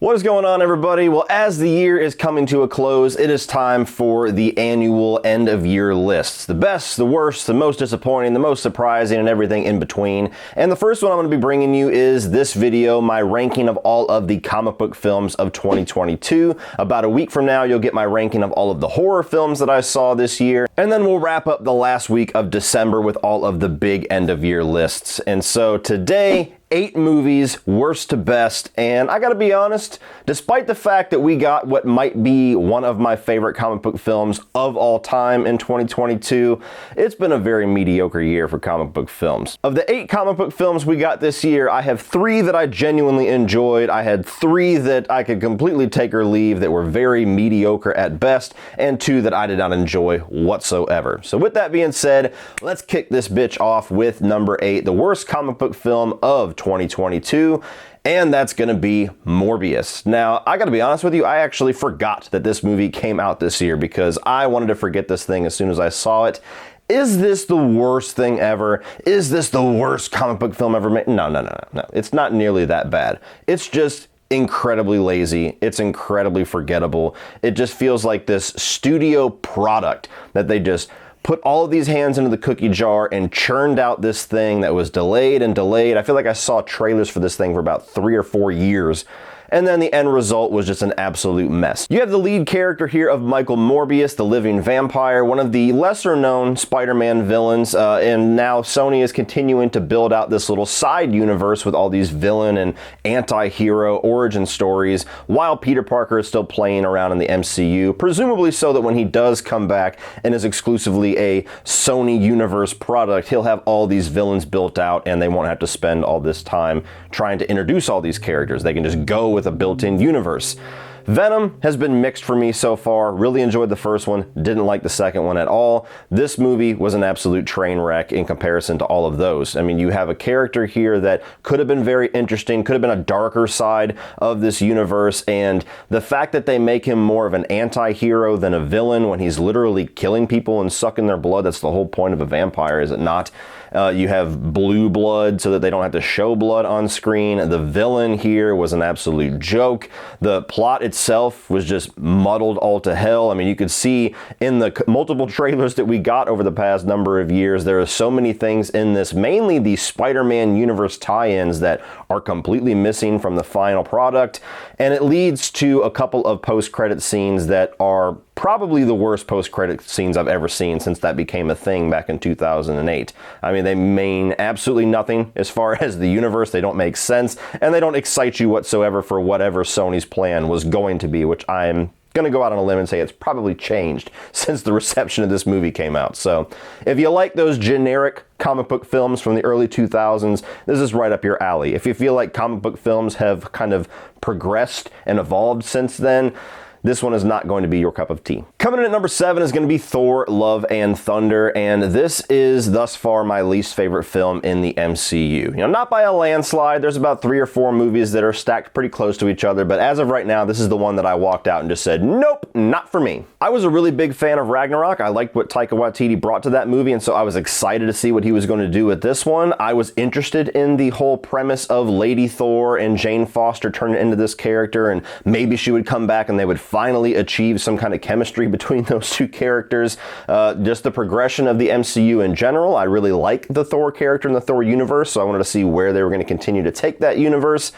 What is going on, everybody? Well, as the year is coming to a close, it is time for the annual end-of-year lists. The best, the worst, the most disappointing, the most surprising, and everything in between. And the first one I'm going to be bringing you is this video, my ranking of all of the comic book films of 2022. About a week from now, you'll get my ranking of all of the horror films that I saw this year. And then we'll wrap up the last week of December with all of the big end-of-year lists. And so today, 8 movies, worst to best, and I gotta be honest, despite the fact that we got what might be one of my favorite comic book films of all time in 2022, it's been a very mediocre year for comic book films. Of the 8 comic book films we got this year, I have 3 that I genuinely enjoyed, I had 3 that I could completely take or leave that were very mediocre at best, and 2 that I did not enjoy whatsoever. So with that being said, let's kick this bitch off with number 8, the worst comic book film of 2022, and that's gonna be Morbius. Now, I gotta be honest with you, I actually forgot that this movie came out this year because I wanted to forget this thing as soon as I saw it. Is this the worst thing ever? Is this the worst comic book film ever made? No. It's not nearly that bad. It's just incredibly lazy. It's incredibly forgettable. It just feels like this studio product that they just put all of these hands into the cookie jar and churned out this thing that was delayed and delayed. I feel like I saw trailers for this thing for about 3 or 4 years. And then the end result was just an absolute mess. You have the lead character here of Michael Morbius, the living vampire, one of the lesser known Spider-Man villains, and now Sony is continuing to build out this little side universe with all these villain and anti-hero origin stories while Peter Parker is still playing around in the MCU, presumably so that when he does come back and is exclusively a Sony universe product, he'll have all these villains built out and they won't have to spend all this time trying to introduce all these characters. They can just go with a built-in universe. Venom has been mixed for me so far. Really enjoyed the first one, didn't like the second one at all. This movie was an absolute train wreck in comparison to all of those. I mean, you have a character here that could have been very interesting, could have been a darker side of this universe, and the fact that they make him more of an anti-hero than a villain when he's literally killing people and sucking their blood, that's the whole point of a vampire, is it not? You have blue blood so that they don't have to show blood on screen. The villain here was an absolute joke. The plot itself was just muddled all to hell. I mean, you could see in the multiple trailers that we got over the past number of years, there are so many things in this, mainly the Spider-Man universe tie-ins, that are completely missing from the final product. And it leads to a couple of post-credit scenes that are probably the worst post-credit scenes I've ever seen since that became a thing back in 2008. I mean, they mean absolutely nothing as far as the universe. They don't make sense, and they don't excite you whatsoever for whatever Sony's plan was going to be, which I'm gonna go out on a limb and say it's probably changed since the reception of this movie came out. So if you like those generic comic book films from the early 2000s, this is right up your alley. If you feel like comic book films have kind of progressed and evolved since then, this one is not going to be your cup of tea. Coming in at number 7 is going to be Thor, Love and Thunder, and this is thus far my least favorite film in the MCU. You know, not by a landslide. There's about 3 or 4 movies that are stacked pretty close to each other, but as of right now, this is the one that I walked out and just said, nope, not for me. I was a really big fan of Ragnarok. I liked what Taika Waititi brought to that movie, and so I was excited to see what he was going to do with this one. I was interested in the whole premise of Lady Thor and Jane Foster turning into this character, and maybe she would come back and they would finally achieve some kind of chemistry between those 2 characters. Just the progression of the MCU in general. I really like the Thor character in the Thor universe, so I wanted to see where they were going to continue to take that universe.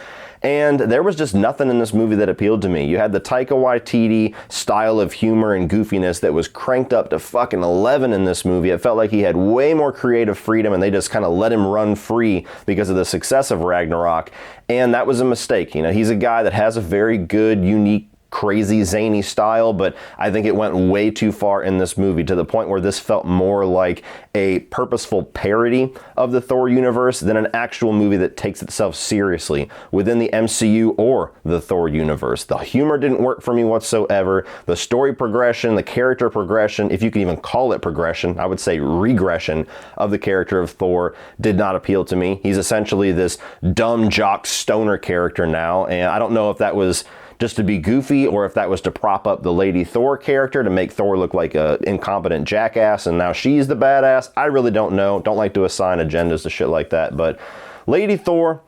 And there was just nothing in this movie that appealed to me. You had the Taika Waititi style of humor and goofiness that was cranked up to fucking 11 in this movie. It felt like he had way more creative freedom and they just kind of let him run free because of the success of Ragnarok. And that was a mistake. You know, he's a guy that has a very good, unique, crazy, zany style, but I think it went way too far in this movie to the point where this felt more like a purposeful parody of the Thor universe than an actual movie that takes itself seriously within the MCU or the Thor universe. The humor didn't work for me whatsoever. The story progression, the character progression, if you can even call it progression, I would say regression of the character of Thor did not appeal to me. He's essentially this dumb jock stoner character now, and I don't know if that was just to be goofy, or if that was to prop up the Lady Thor character to make Thor look like a incompetent jackass and now she's the badass. I really don't know. Don't like to assign agendas to shit like that, but Lady Thor,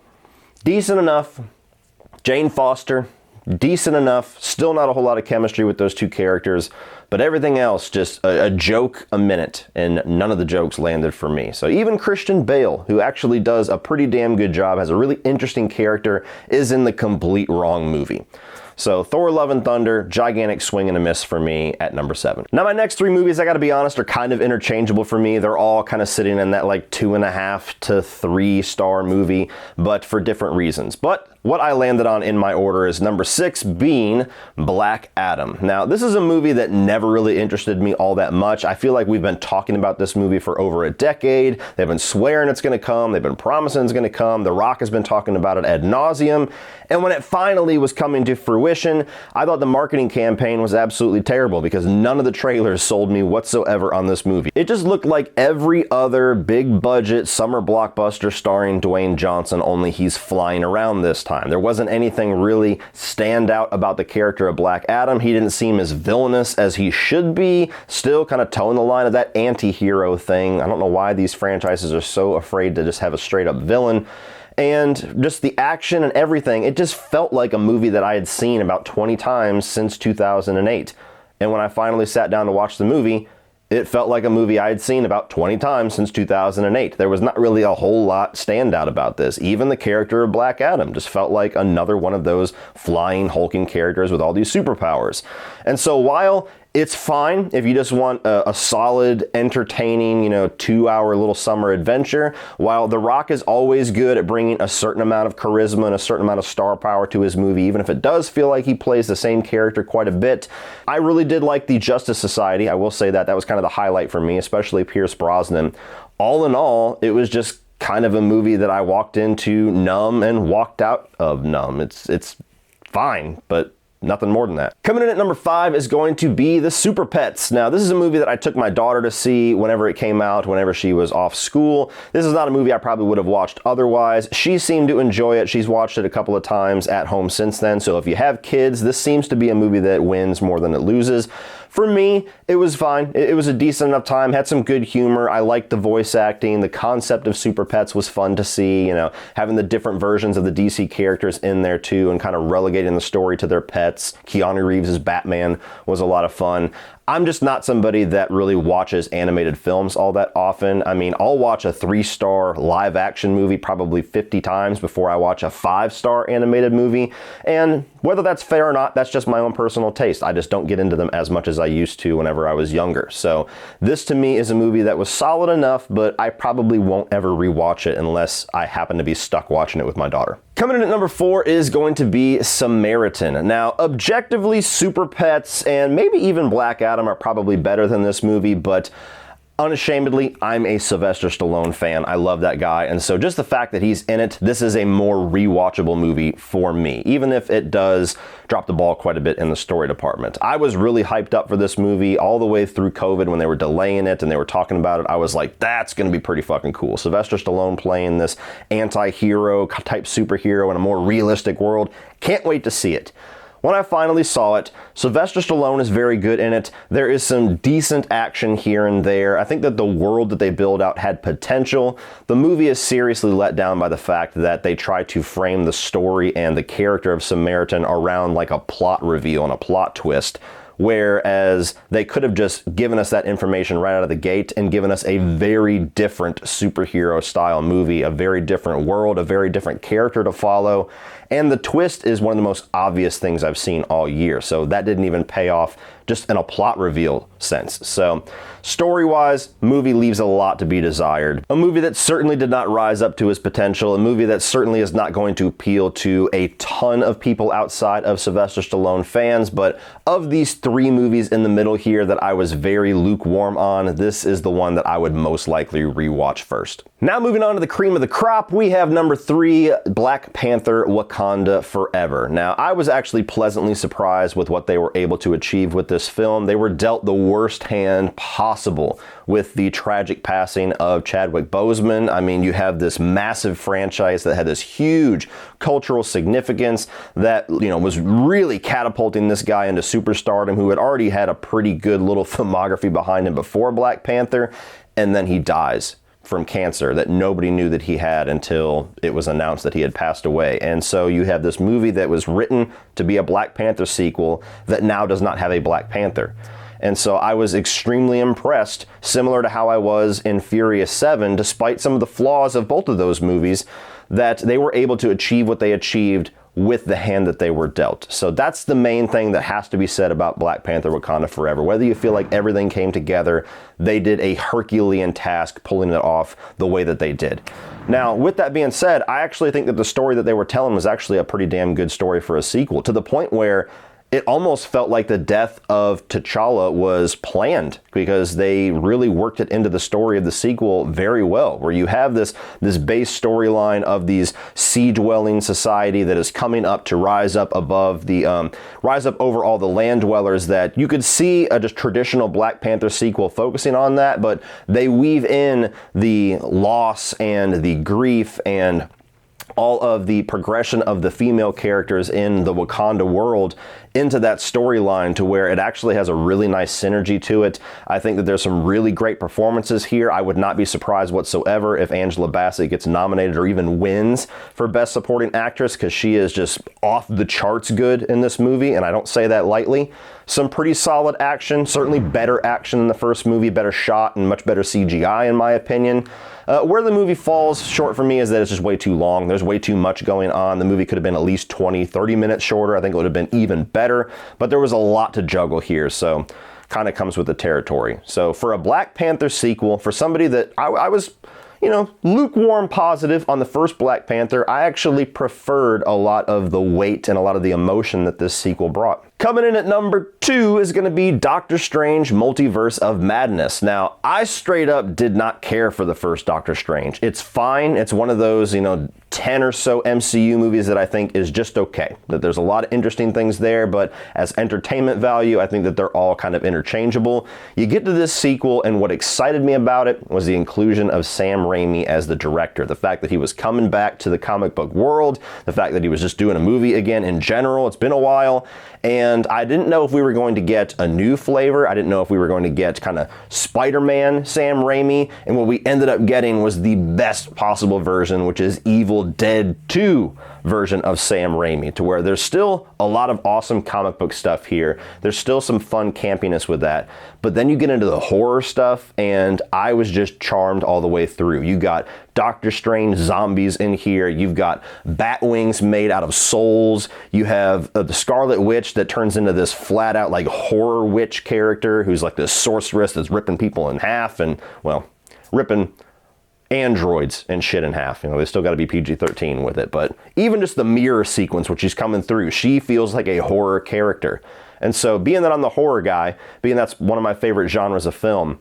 decent enough. Jane Foster, decent enough, still not a whole lot of chemistry with those two characters, but everything else just a joke a minute, and none of the jokes landed for me. So even Christian Bale, who actually does a pretty damn good job, has a really interesting character, is in the complete wrong movie. So Thor Love and Thunder, gigantic swing and a miss for me at number 7. Now my next 3 movies, I gotta be honest, are kind of interchangeable for me. They're all kind of sitting in that like 2.5 to 3 star movie, but for different reasons. But what I landed on in my order is number 6 being Black Adam. Now, this is a movie that never really interested me all that much. I feel like we've been talking about this movie for over a decade. They've been swearing it's gonna come. They've been promising it's gonna come. The Rock has been talking about it ad nauseum. And when it finally was coming to fruition, I thought the marketing campaign was absolutely terrible because none of the trailers sold me whatsoever on this movie. It just looked like every other big budget summer blockbuster starring Dwayne Johnson, only he's flying around this time. There wasn't anything really stand out about the character of Black Adam. He didn't seem as villainous as he should be, still kind of towing the line of that anti-hero thing. I don't know why these franchises are so afraid to just have a straight up villain. And just the action and everything, it just felt like a movie that I had seen about 20 times since 2008. And when I finally sat down to watch the movie, it felt like a movie I had seen about 20 times since 2008. There was not really a whole lot standout about this. Even the character of Black Adam just felt like another one of those flying, hulking characters with all these superpowers. And so while it's fine if you just want a solid, entertaining, 2-hour little summer adventure, while The Rock is always good at bringing a certain amount of charisma and a certain amount of star power to his movie, even if it does feel like he plays the same character quite a bit. I really did like the Justice Society. I will say that was kind of the highlight for me, especially Pierce Brosnan. All in all, it was just kind of a movie that I walked into numb and walked out of numb. It's fine, but nothing more than that. Coming in at number 5 is going to be The Super Pets. Now, this is a movie that I took my daughter to see whenever it came out, whenever she was off school. This is not a movie I probably would have watched otherwise. She seemed to enjoy it. She's watched it a couple of times at home since then. So if you have kids, this seems to be a movie that wins more than it loses. For me, it was fine. It was a decent enough time, had some good humor. I liked the voice acting. The concept of Super Pets was fun to see, having the different versions of the DC characters in there too and kind of relegating the story to their pets. Keanu Reeves' Batman was a lot of fun. I'm just not somebody that really watches animated films all that often. I mean, I'll watch a 3-star live action movie probably 50 times before I watch a 5-star animated movie. And whether that's fair or not, that's just my own personal taste. I just don't get into them as much as I used to whenever I was younger. So this to me is a movie that was solid enough, but I probably won't ever rewatch it unless I happen to be stuck watching it with my daughter. Coming in at number 4 is going to be Samaritan. Now, objectively, Super Pets and maybe even Black Adam are probably better than this movie, but unashamedly, I'm a Sylvester Stallone fan. I love that guy. And so just the fact that he's in it, this is a more rewatchable movie for me, even if it does drop the ball quite a bit in the story department. I was really hyped up for this movie all the way through COVID when they were delaying it and they were talking about it. I was like, that's going to be pretty fucking cool. Sylvester Stallone playing this anti-hero type superhero in a more realistic world. Can't wait to see it. When I finally saw it, Sylvester Stallone is very good in it. There is some decent action here and there. I think that the world that they build out had potential. The movie is seriously let down by the fact that they try to frame the story and the character of Samaritan around like a plot reveal and a plot twist, whereas they could have just given us that information right out of the gate and given us a very different superhero style movie, a very different world, a very different character to follow. And the twist is one of the most obvious things I've seen all year. So that didn't even pay off just in a plot reveal sense. So story-wise, movie leaves a lot to be desired. A movie that certainly did not rise up to his potential. A movie that certainly is not going to appeal to a ton of people outside of Sylvester Stallone fans. But of these 3 movies in the middle here that I was very lukewarm on, this is the one that I would most likely rewatch first. Now moving on to the cream of the crop, we have number 3, Black Panther: Wakanda Forever. Now, I was actually pleasantly surprised with what they were able to achieve with this film. They were dealt the worst hand possible with the tragic passing of Chadwick Boseman. I mean, you have this massive franchise that had this huge cultural significance that, was really catapulting this guy into superstardom, who had already had a pretty good little filmography behind him before Black Panther, and then he dies from cancer that nobody knew that he had until it was announced that he had passed away. And so you have this movie that was written to be a Black Panther sequel that now does not have a Black Panther. And so I was extremely impressed, similar to how I was in Furious 7, despite some of the flaws of both of those movies, that they were able to achieve what they achieved with the hand that they were dealt. So that's the main thing that has to be said about Black Panther Wakanda Forever. Whether you feel like everything came together, they did a Herculean task pulling it off the way that they did. Now, with that being said, I actually think that the story that they were telling was actually a pretty damn good story for a sequel, to the point where it almost felt like the death of T'Challa was planned, because they really worked it into the story of the sequel very well, where you have this base storyline of these sea-dwelling society that is coming up to rise up above the rise up over all the land dwellers. That you could see a just traditional Black Panther sequel focusing on that, but they weave in the loss and the grief and all of the progression of the female characters in the Wakanda world into that storyline, to where it actually has a really nice synergy to it. I think that there's some really great performances here. I would not be surprised whatsoever if Angela Bassett gets nominated or even wins for Best Supporting Actress, because she is just off the charts good in this movie, and I don't say that lightly. Some pretty solid action, certainly better action than the first movie, better shot and much better CGI in my opinion. Where the movie falls short for me is that it's just way too long. There's way too much going on. The movie could have been at least 20-30 minutes shorter. I think it would have been even better, but there was a lot to juggle here, so kind of comes with the territory. So for a Black Panther sequel, for somebody that I was, lukewarm positive on the first Black Panther, I actually preferred a lot of the weight and a lot of the emotion that this sequel brought. Coming in at number 2 is going to be Doctor Strange Multiverse of Madness. Now, I straight up did not care for the first Doctor Strange. It's fine. It's one of those, 10 or so MCU movies that I think is just okay. That there's a lot of interesting things there, but as entertainment value, I think that they're all kind of interchangeable. You get to this sequel, and what excited me about it was the inclusion of Sam Raimi as the director. The fact that he was coming back to the comic book world, the fact that he was just doing a movie again in general. It's been a while. And I didn't know if we were going to get a new flavor. I didn't know if we were going to get kind of Spider-Man Sam Raimi. And what we ended up getting was the best possible version, which is Evil Dead 2 version of Sam Raimi, to where there's still a lot of awesome comic book stuff here. There's still some fun campiness with that. But then you get into the horror stuff, and I was just charmed all the way through. You got Doctor Strange zombies in here. You've got bat wings made out of souls. You have the Scarlet Witch that turns into this flat out like horror witch character who's like this sorceress that's ripping people in half and, well, ripping androids and shit in half. They still got to be PG-13 with it, but even just the mirror sequence which she's coming through, she feels like a horror character. And so being that I'm the horror guy, being that's one of my favorite genres of film,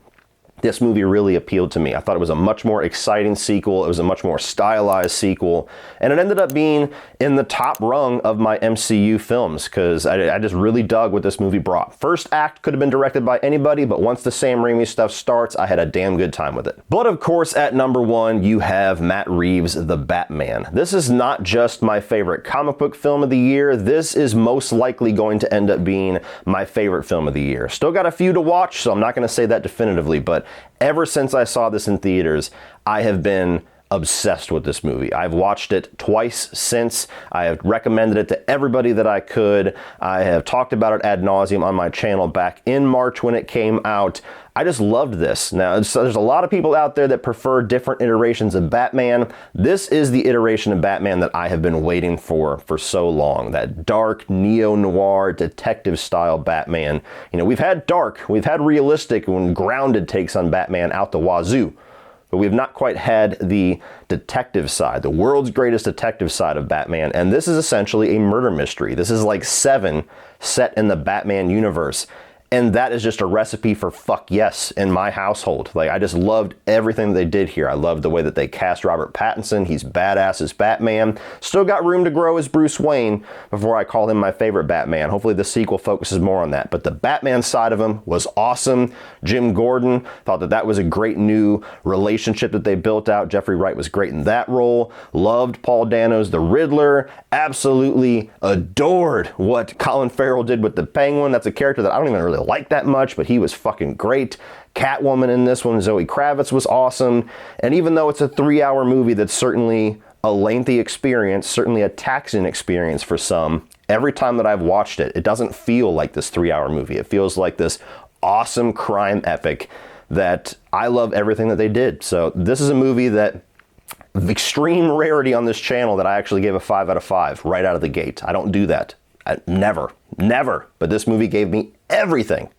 this movie really appealed to me. I thought it was a much more exciting sequel. It was a much more stylized sequel. And it ended up being in the top rung of my MCU films, because I just really dug what this movie brought. First act could have been directed by anybody, but once the Sam Raimi stuff starts, I had a damn good time with it. But of course, at number 1, you have Matt Reeves' The Batman. This is not just my favorite comic book film of the year. This is most likely going to end up being my favorite film of the year. Still got a few to watch, so I'm not going to say that definitively, but ever since I saw this in theaters, I have been obsessed with this movie. I've watched it twice since. I have recommended it to everybody that I could. I have talked about it ad nauseum on my channel back in March when it came out. I just loved this. Now, there's a lot of people out there that prefer different iterations of Batman. This is the iteration of Batman that I have been waiting for so long. That dark, neo-noir, detective-style Batman. We've had dark, we've had realistic when grounded takes on Batman out the wazoo. But we've not quite had the detective side, the world's greatest detective side of Batman. And this is essentially a murder mystery. This is like Seven set in the Batman universe. And that is just a recipe for fuck yes in my household. Like, I just loved everything they did here. I loved the way that they cast Robert Pattinson. He's badass as Batman. Still got room to grow as Bruce Wayne before I call him my favorite Batman. Hopefully the sequel focuses more on that. But the Batman side of him was awesome. Jim Gordon, thought that was a great new relationship that they built out. Jeffrey Wright was great in that role. Loved Paul Dano's The Riddler. Absolutely adored what Colin Farrell did with the Penguin. That's a character that I don't even really really like that much, but he was fucking great. Catwoman in this one, Zoe Kravitz, was awesome. And even though it's a 3-hour movie that's certainly a lengthy experience, certainly a taxing experience for some, every time that I've watched it, it doesn't feel like this 3-hour movie. It feels like this awesome crime epic that I love everything that they did. So this is a movie that, extreme rarity on this channel, that I actually gave a 5 out of 5 right out of the gate. I don't do that. Never. But this movie gave me everything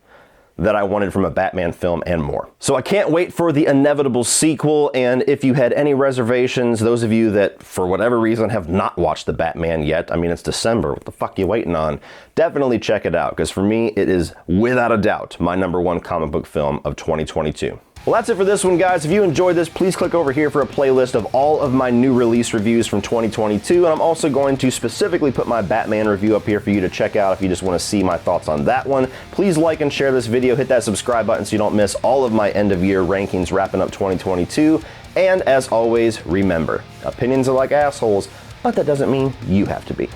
that I wanted from a Batman film and more. So I can't wait for the inevitable sequel, and if you had any reservations, those of you that for whatever reason have not watched the Batman yet, I mean, it's December, what the fuck are you waiting on? Definitely check it out, because for me, it is without a doubt my #1 comic book film of 2022. Well, that's it for this one, guys. If you enjoyed this, please click over here for a playlist of all of my new release reviews from 2022, and I'm also going to specifically put my Batman review up here for you to check out if you just want to see my thoughts on that one. Please like and share this video, hit that subscribe button so you don't miss all of my end-of-year rankings wrapping up 2022, and as always, remember, opinions are like assholes, but that doesn't mean you have to be.